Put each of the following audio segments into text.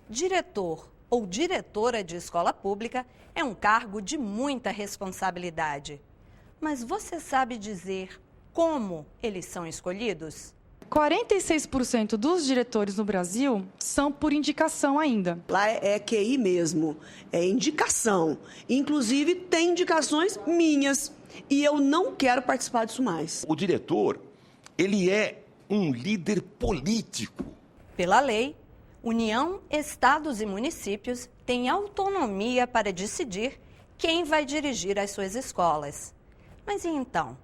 Diretor ou diretora de escola pública é um cargo de muita responsabilidade. Mas você sabe dizer como eles são escolhidos? 46% dos diretores no Brasil são por indicação ainda. Lá é QI mesmo, é indicação. Inclusive, tem indicações minhas e eu não quero participar disso mais. O diretor, ele é um líder político. Pela lei, União, estados e municípios têm autonomia para decidir quem vai dirigir as suas escolas. Mas e então?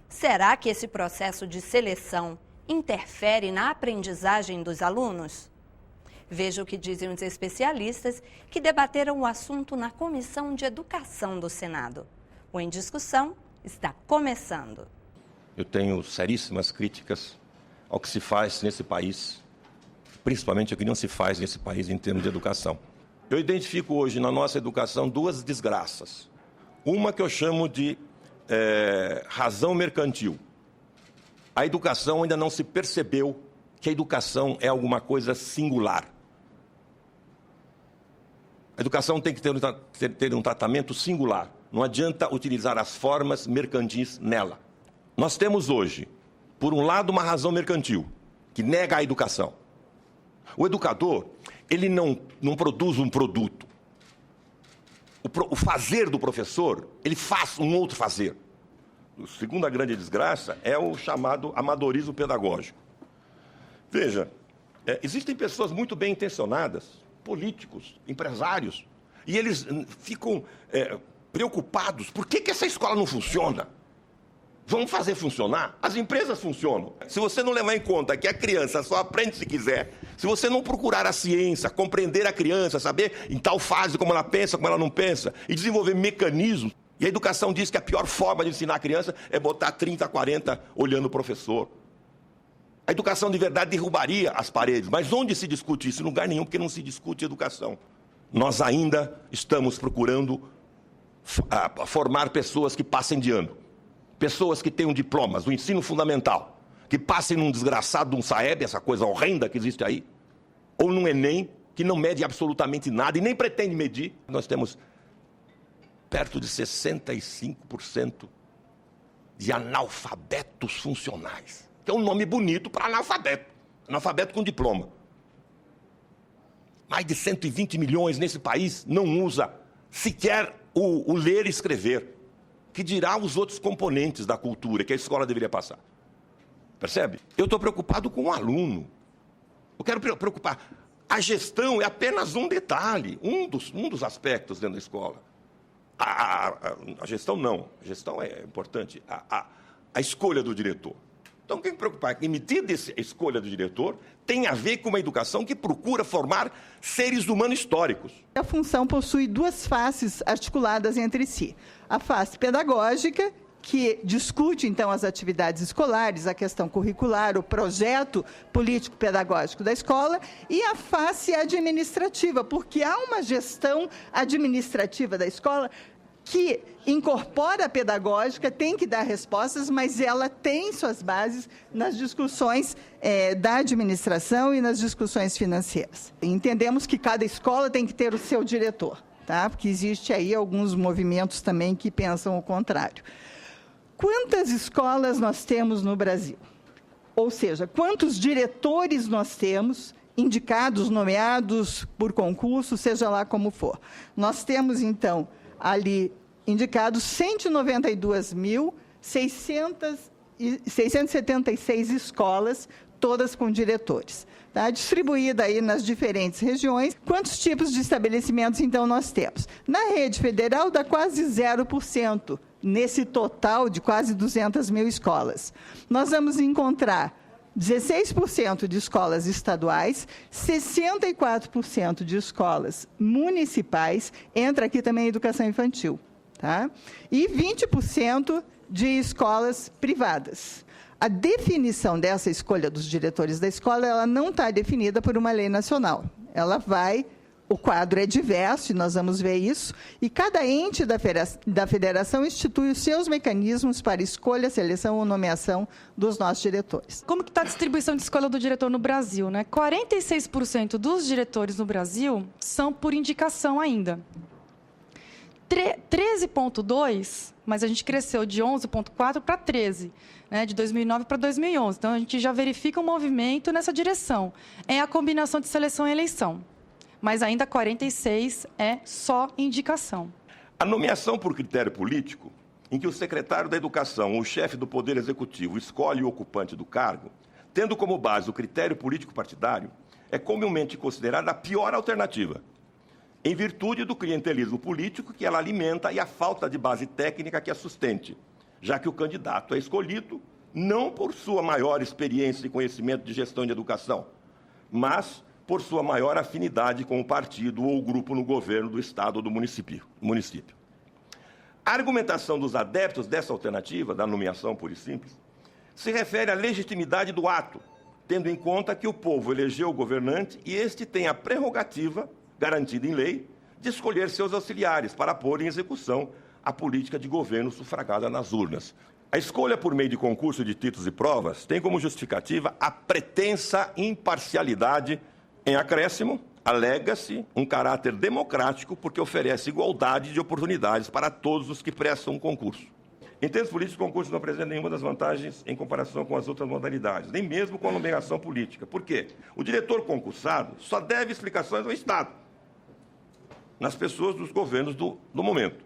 Será que esse processo de seleção interfere na aprendizagem dos alunos? Veja o que dizem os especialistas que debateram o assunto na Comissão de Educação do Senado. O Em Discussão está começando. Eu tenho seríssimas críticas ao que se faz nesse país, principalmente o que não se faz nesse país em termos de educação. Eu identifico hoje na nossa educação duas desgraças. Uma que eu chamo de razão mercantil. A educação ainda não se percebeu que a educação é alguma coisa singular. A educação tem que ter um tratamento singular. Não adianta utilizar as formas mercantis nela. Nós temos hoje, por um lado, uma razão mercantil, que nega a educação. O educador, ele não produz um produto. O fazer do professor, ele faz um outro fazer. A segunda grande desgraça é o chamado amadorismo pedagógico. Veja, existem pessoas muito bem intencionadas, políticos, empresários, e eles ficam preocupados. Por que essa escola não funciona? Vamos fazer funcionar? As empresas funcionam. Se você não levar em conta que a criança só aprende se quiser, se você não procurar a ciência, compreender a criança, saber em tal fase como ela pensa, como ela não pensa, e desenvolver mecanismos, e a educação diz que a pior forma de ensinar a criança é botar 30, 40 olhando o professor. A educação de verdade derrubaria as paredes, mas onde se discute isso? Em lugar nenhum, porque não se discute educação. Nós ainda estamos procurando formar pessoas que passem de ano. Pessoas que tenham diplomas do ensino fundamental, que passem num desgraçado de um SAEB, essa coisa horrenda que existe aí, ou num Enem, que não mede absolutamente nada e nem pretende medir. Nós temos perto de 65% de analfabetos funcionais, que é um nome bonito para analfabeto, analfabeto com diploma. Mais de 120 milhões nesse país não usa sequer o ler e escrever, que dirá os outros componentes da cultura que a escola deveria passar. Percebe? Eu estou preocupado com o aluno. Eu quero preocupar. A gestão é apenas um detalhe, um dos aspectos dentro da escola. A gestão não. A gestão é importante. A escolha do diretor. Então, quem preocupar que emitir a escolha do diretor tem a ver com uma educação que procura formar seres humanos históricos. A função possui duas faces articuladas entre si. A face pedagógica, que discute, então, as atividades escolares, a questão curricular, o projeto político-pedagógico da escola, e a face administrativa, porque há uma gestão administrativa da escola que incorpora a pedagógica, tem que dar respostas, mas ela tem suas bases nas discussões da administração e nas discussões financeiras. Entendemos que cada escola tem que ter o seu diretor, tá? Porque existe aí alguns movimentos também que pensam o contrário. Quantas escolas nós temos no Brasil? Ou seja, quantos diretores nós temos, indicados, nomeados por concurso, seja lá como for? Nós temos, então, ali indicados 192.676 escolas, todas com diretores, tá? Distribuída aí nas diferentes regiões. Quantos tipos de estabelecimentos, então, nós temos? Na rede federal, dá quase 0%, nesse total de quase 200 mil escolas. Nós vamos encontrar 16% de escolas estaduais, 64% de escolas municipais, entra aqui também a educação infantil, tá? E 20% de escolas privadas. A definição dessa escolha dos diretores da escola, ela não está definida por uma lei nacional. Ela vai O quadro é diverso, e nós vamos ver isso, e cada ente da federação institui os seus mecanismos para escolha, seleção ou nomeação dos nossos diretores. Como que está a distribuição de escolha do diretor no Brasil, né? 46% dos diretores no Brasil são por indicação ainda. 13,2%, mas a gente cresceu de 11,4% para 13%, né, de 2009 para 2011. Então, a gente já verifica um movimento nessa direção. É a combinação de seleção e eleição. Mas ainda 46% é só indicação. A nomeação por critério político, em que o secretário da Educação ou o chefe do Poder Executivo escolhe o ocupante do cargo, tendo como base o critério político partidário, é comumente considerada a pior alternativa, em virtude do clientelismo político que ela alimenta e a falta de base técnica que a sustente, já que o candidato é escolhido não por sua maior experiência e conhecimento de gestão de educação, mas por sua maior afinidade com o partido ou o grupo no governo do Estado ou do município. A argumentação dos adeptos dessa alternativa, da nomeação pura e simples, se refere à legitimidade do ato, tendo em conta que o povo elegeu o governante e este tem a prerrogativa, garantida em lei, de escolher seus auxiliares para pôr em execução a política de governo sufragada nas urnas. A escolha por meio de concurso de títulos e provas tem como justificativa a pretensa imparcialidade. Em acréscimo, alega-se um caráter democrático porque oferece igualdade de oportunidades para todos os que prestam um concurso. Em termos políticos, o concurso não apresenta nenhuma das vantagens em comparação com as outras modalidades, nem mesmo com a nomeação política. Por quê? O diretor concursado só deve explicações ao Estado, nas pessoas dos governos do momento,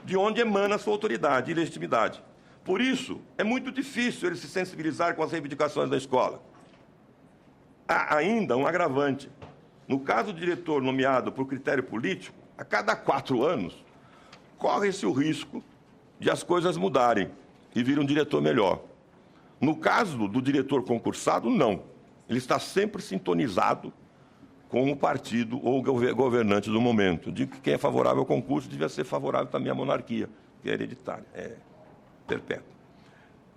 de onde emana sua autoridade e legitimidade. Por isso, é muito difícil ele se sensibilizar com as reivindicações da escola. Há ainda um agravante. No caso do diretor nomeado por critério político, a cada 4 anos, corre-se o risco de as coisas mudarem e vir um diretor melhor. No caso do diretor concursado, não. Ele está sempre sintonizado com o partido ou o governante do momento. Digo que quem é favorável ao concurso devia ser favorável também à monarquia, que é hereditária, é perpétua.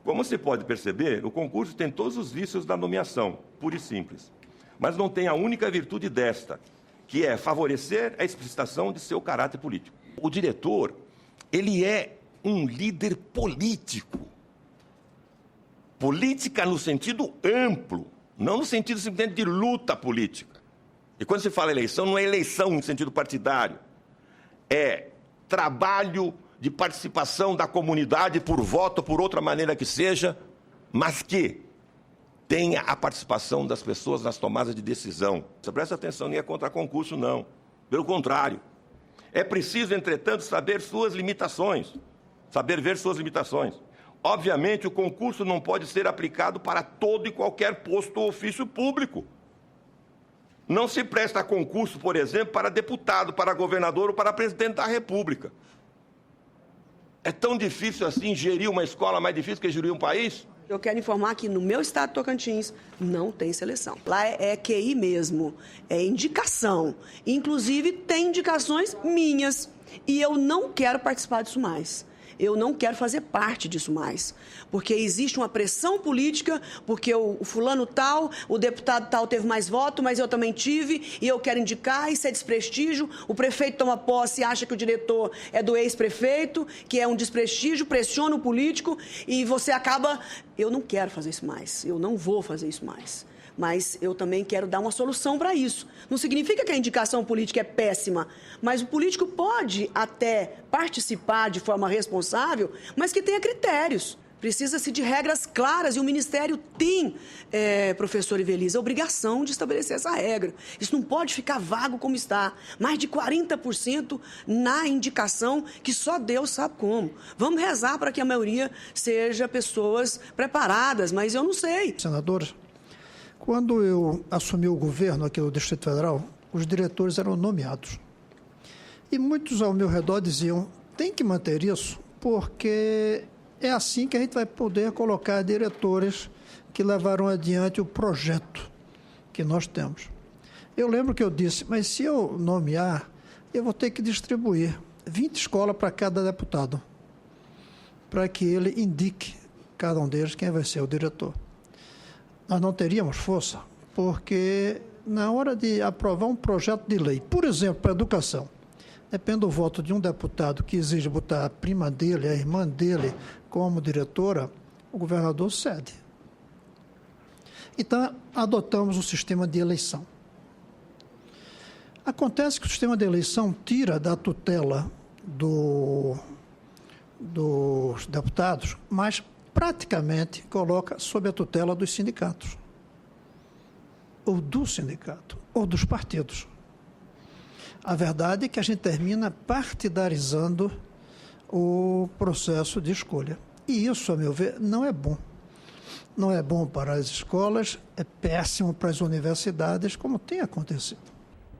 Como se pode perceber, o concurso tem todos os vícios da nomeação, pura e simples. Mas não tem a única virtude desta, que é favorecer a explicitação de seu caráter político. O diretor, ele é um líder político. Política no sentido amplo, não no sentido simplesmente de luta política. E quando se fala eleição, não é eleição no sentido partidário. É trabalho de participação da comunidade por voto, por outra maneira que seja, mas que tenha a participação das pessoas nas tomadas de decisão. Você presta atenção, nem é contra concurso, não. Pelo contrário. É preciso, entretanto, saber suas limitações, saber ver suas limitações. Obviamente, o concurso não pode ser aplicado para todo e qualquer posto ou ofício público. Não se presta concurso, por exemplo, para deputado, para governador ou para presidente da República. É tão difícil assim gerir uma escola, mais difícil que gerir um país? Eu quero informar que no meu estado de Tocantins não tem seleção. Lá é QI mesmo, é indicação. Inclusive, tem indicações minhas. E eu não quero participar disso mais. Eu não quero fazer parte disso mais. Porque existe uma pressão política, porque o fulano tal, o deputado tal teve mais voto, mas eu também tive, e eu quero indicar, isso é desprestígio. O prefeito toma posse e acha que o diretor é do ex-prefeito, que é um desprestígio, pressiona o político, e você acaba... Eu não quero fazer isso mais, eu não vou fazer isso mais. Mas eu também quero dar uma solução para isso. Não significa que a indicação política é péssima, mas o político pode até participar de forma responsável, mas que tenha critérios. Precisa-se de regras claras e o Ministério tem, professor Ivelisse, a obrigação de estabelecer essa regra. Isso não pode ficar vago como está. Mais de 40% na indicação que só Deus sabe como. Vamos rezar para que a maioria seja pessoas preparadas, mas eu não sei. Senador, quando eu assumi o governo aqui no Distrito Federal, os diretores eram nomeados. E muitos ao meu redor diziam, tem que manter isso, porque é assim que a gente vai poder colocar diretores que levaram adiante o projeto que nós temos. Eu lembro que eu disse, mas se eu nomear, eu vou ter que distribuir 20 escolas para cada deputado, para que ele indique, cada um deles, quem vai ser o diretor. Nós não teríamos força, porque na hora de aprovar um projeto de lei, por exemplo, para a educação, depende do voto de um deputado que exige botar a prima dele, a irmã dele, como diretora, o governador cede. Então, adotamos o sistema de eleição. Acontece que o sistema de eleição tira da tutela dos deputados, mas praticamente coloca sob a tutela dos sindicatos, ou do sindicato, ou dos partidos. A verdade é que a gente termina partidarizando o processo de escolha. E isso, a meu ver, não é bom. Não é bom para as escolas, é péssimo para as universidades, como tem acontecido.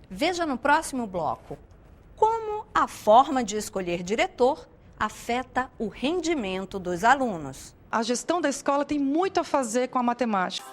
Veja no próximo bloco como a forma de escolher diretor afeta o rendimento dos alunos. A gestão da escola tem muito a fazer com a matemática.